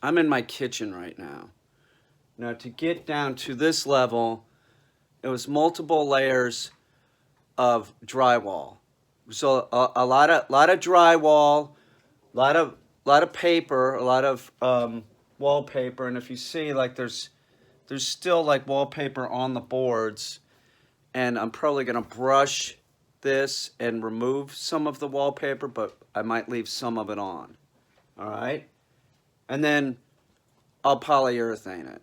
I'm in my kitchen right now. Now to get down to this level, it was multiple layers of drywall. So a lot of drywall, lot of paper, a lot of wallpaper, and if you see, like there's still like wallpaper on the boards, and I'm probably gonna brush this and remove some of the wallpaper, but I might leave some of it on. All right, and then I'll polyurethane it.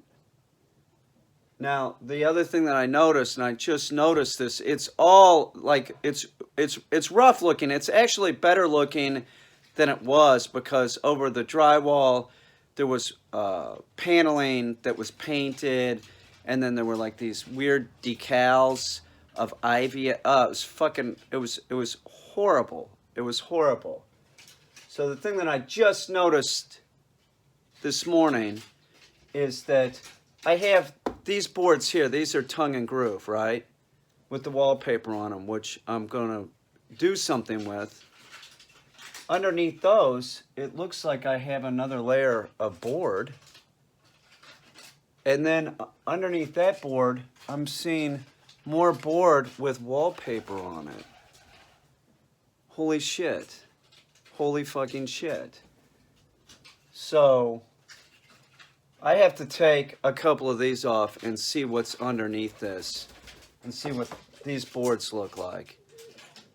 Now, the other thing that I noticed, and I just noticed this, it's all like it's rough looking. It's actually better looking than it was because over the drywall there was paneling that was painted, and then there were like these weird decals of ivy. It was fucking. It was horrible. It was horrible. So the thing that I just noticed this morning is that I have these boards here. These are tongue and groove, right? With the wallpaper on them, which I'm going to do something with. Underneath those, it looks like I have another layer of board. And then underneath that board, I'm seeing more board with wallpaper on it. Holy shit. Holy fucking shit. So I have to take a couple of these off and see what's underneath this and see what these boards look like.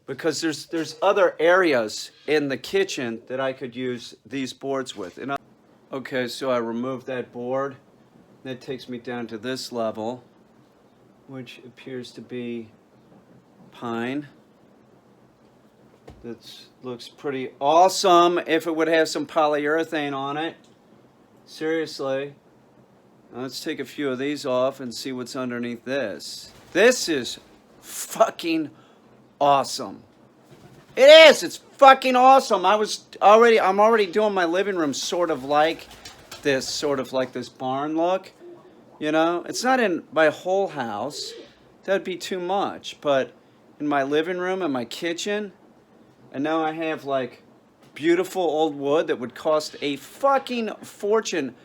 Because there's other areas in the kitchen that I could use these boards with. Okay, so I removed that board. That takes me down to this level, which appears to be pine. That looks pretty awesome if it would have some polyurethane on it. Seriously. Now let's take a few of these off and see what's underneath this. This is fucking awesome. It is. It's fucking awesome. I'm already doing my living room sort of like this barn look. You know, it's not in my whole house. That'd be too much. But in my living room and my kitchen, and now I have like beautiful old wood that would cost a fucking fortune.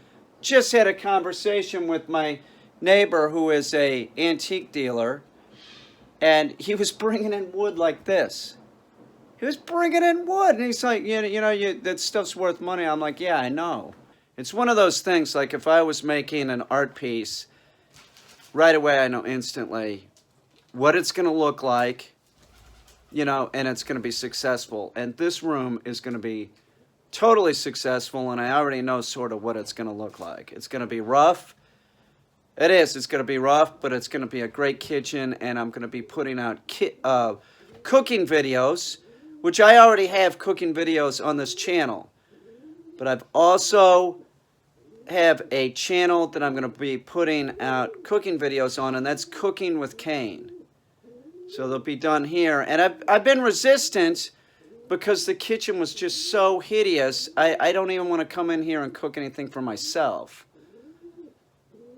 Just had a conversation with my neighbor who is a antique dealer, and he was bringing in wood like this. He was bringing in wood, and he's like, that stuff's worth money. I'm like, yeah, I know. It's one of those things, like if I was making an art piece, right away I know instantly what it's going to look like, and it's going to be successful. And this room is going to be totally successful, and I already know sort of what it's going to look like. It's going to be rough. It is. It's going to be rough, but it's going to be a great kitchen, and I'm going to be putting out cooking videos, which I already have cooking videos on this channel. But I've also have a channel that I'm going to be putting out cooking videos on, and that's Cooking with Caine. So they'll be done here. And I've been resistant because the kitchen was just so hideous. I don't even want to come in here and cook anything for myself.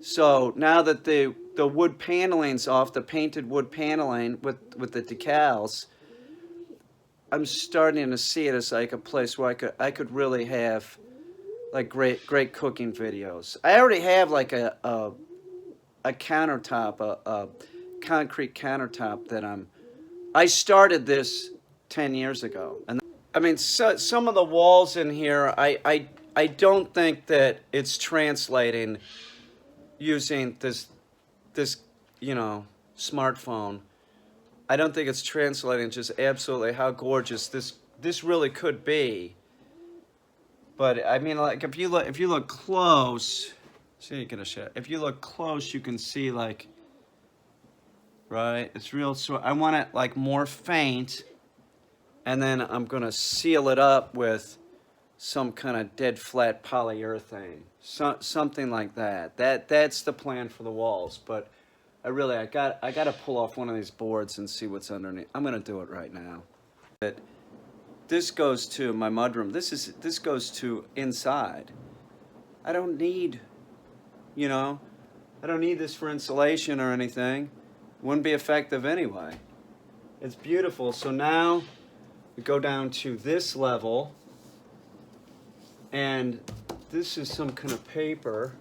So now that the wood paneling's off, the painted wood paneling with the decals, I'm starting to see it as like a place where I could really have like great cooking videos. I already have like a countertop, a concrete countertop that I started this 10 years ago. And I mean, some of the walls in here, I don't think that it's translating using this smartphone. I don't think it's translating just absolutely how gorgeous this really could be. But I mean, like if you look close, see, get a shot. If you look close, you can see like, right? It's real. So I want it like more faint, and then I'm gonna seal it up with some kind of dead flat polyurethane, something like that. That's the plan for the walls. But I got to pull off one of these boards and see what's underneath. I'm gonna do it right now. This goes to my mudroom. This goes to inside. I don't need, I don't need this for insulation or anything. It wouldn't be effective anyway. It's beautiful. So now we go down to this level, and This is some kind of paper.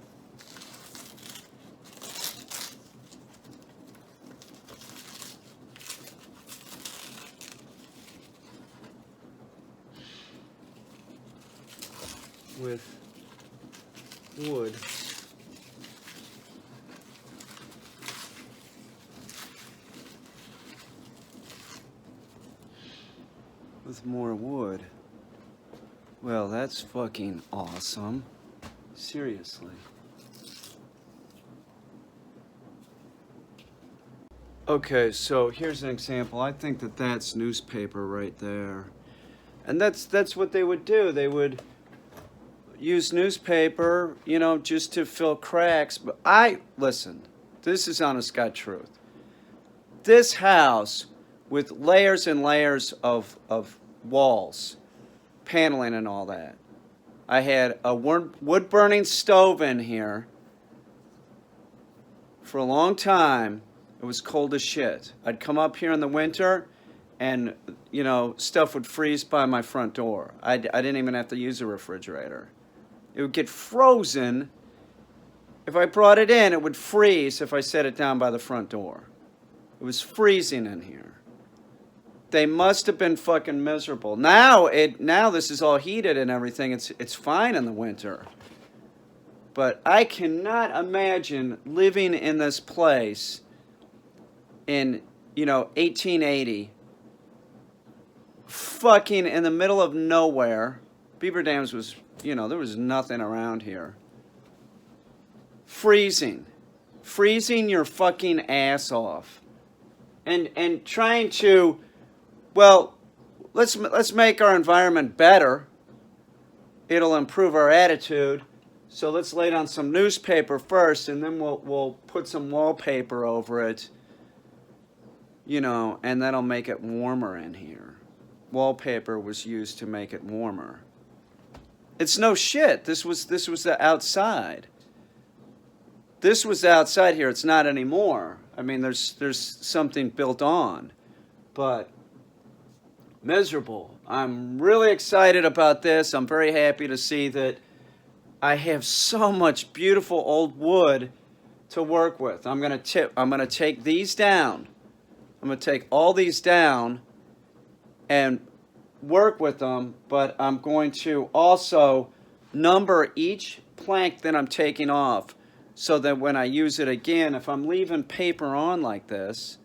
With wood. With more wood. Well, that's fucking awesome. Seriously. Okay, so here's an example. I think that that's newspaper right there. And that's what they would do. They would use newspaper, you know, just to fill cracks. But listen, this is honest God truth. This house with layers and layers of walls, paneling and all that. I had a wood-burning stove in here for a long time. It was cold as shit. I'd come up here in the winter and, you know, stuff would freeze by my front door. I didn't even have to use a refrigerator. It would get frozen. If I brought it in, it would freeze if I set it down by the front door. It was freezing in here. They must have been fucking miserable. Now this is all heated and everything. It's fine in the winter. But I cannot imagine living in this place in, 1880, fucking in the middle of nowhere. Beaver Dams was, there was nothing around here. Freezing your fucking ass off. And trying to, well, let's make our environment better. It'll improve our attitude. So let's lay down some newspaper first, and then we'll put some wallpaper over it. And that'll make it warmer in here. Wallpaper was used to make it warmer. It's no shit. This was the outside. This was the outside here. It's not anymore. I mean, there's something built on, but miserable. I'm really excited about this. I'm very happy to see that I have so much beautiful old wood to work with. I'm gonna take these down. I'm gonna take all these down and work with them, but I'm going to also number each plank that I'm taking off so that when I use it again, if I'm leaving paper on like this,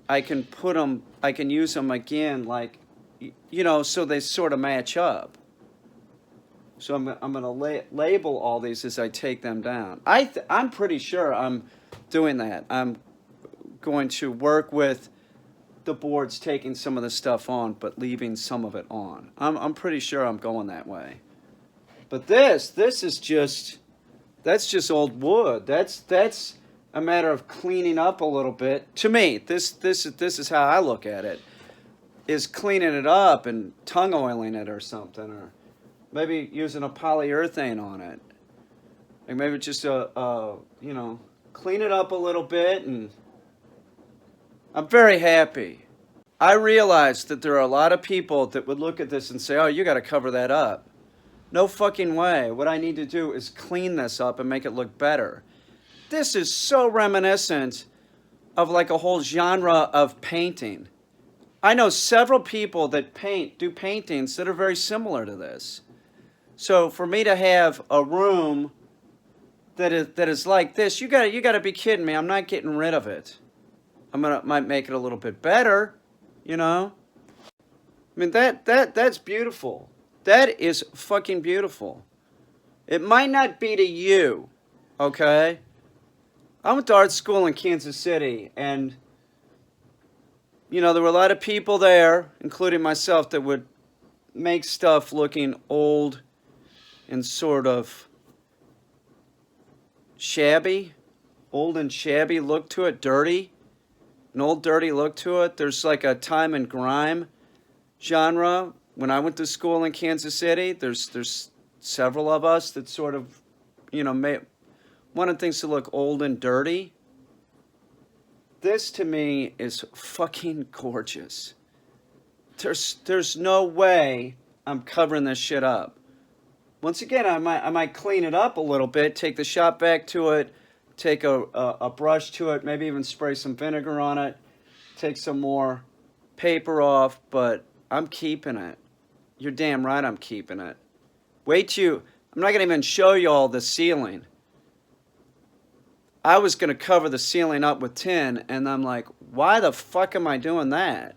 I can use them again, like, so they sort of match up. So I'm going to label all these as I take them down. I'm pretty sure I'm doing that. I'm going to work with the boards taking some of the stuff on, but leaving some of it on. I'm pretty sure I'm going that way. But this is just, that's just old wood. That's a matter of cleaning up a little bit. To me, this is how I look at it, is cleaning it up and tongue oiling it or something, or maybe using a polyurethane on it. Like maybe just clean it up a little bit. And I'm very happy. I realize that there are a lot of people that would look at this and say, oh, you got to cover that up. No fucking way. What I need to do is clean this up and make it look better. This is so reminiscent of like a whole genre of painting. I know several people that do paintings that are very similar to this. So for me to have a room that is like this, you gotta be kidding me. I'm not getting rid of it. Might make it a little bit better, I mean, that's beautiful. That is fucking beautiful. It might not be to you, okay? I went to art school in Kansas City, and, there were a lot of people there, including myself, that would make stuff looking old and sort of shabby. Old and shabby look to it, dirty. An old dirty look to it. There's like a time and grime genre. When I went to school in Kansas City, there's several of us that sort of, wanted things to look old and dirty. This to me is fucking gorgeous. There's no way I'm covering this shit up. Once again, I might clean it up a little bit, take the shop vac to it, take a brush to it, maybe even spray some vinegar on it, take some more paper off, but I'm keeping it. You're damn right I'm keeping it. I'm not going to even show you all the ceiling. I was going to cover the ceiling up with tin, and I'm like, why the fuck am I doing that?